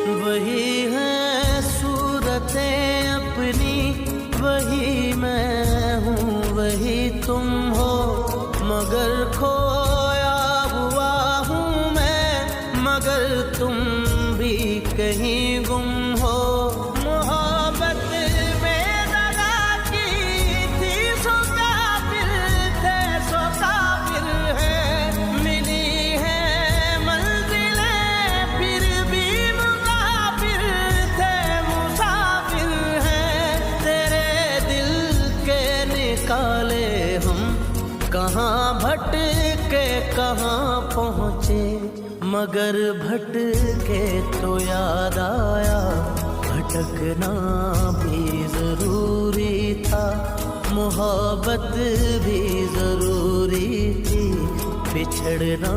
वही है सूरतें अपनी, वही मैं हूँ वही तुम हो, मगर खोया हुआ हूँ मैं, मगर तुम भी कहीं गुम हो। मोहब्बत में दगा की थी, सो काफिर थे सो काफिर है, मिली है मंजिलें फिर भी मुसाफिर थे मुसाफिर हैं। तेरे दिल के निकाले हम, कहाँ भटके कहाँ पहुँचे, मगर भटके तो याद आया भटकना भी जरूरी था, मोहब्बत भी जरूरी थी, बिछड़ना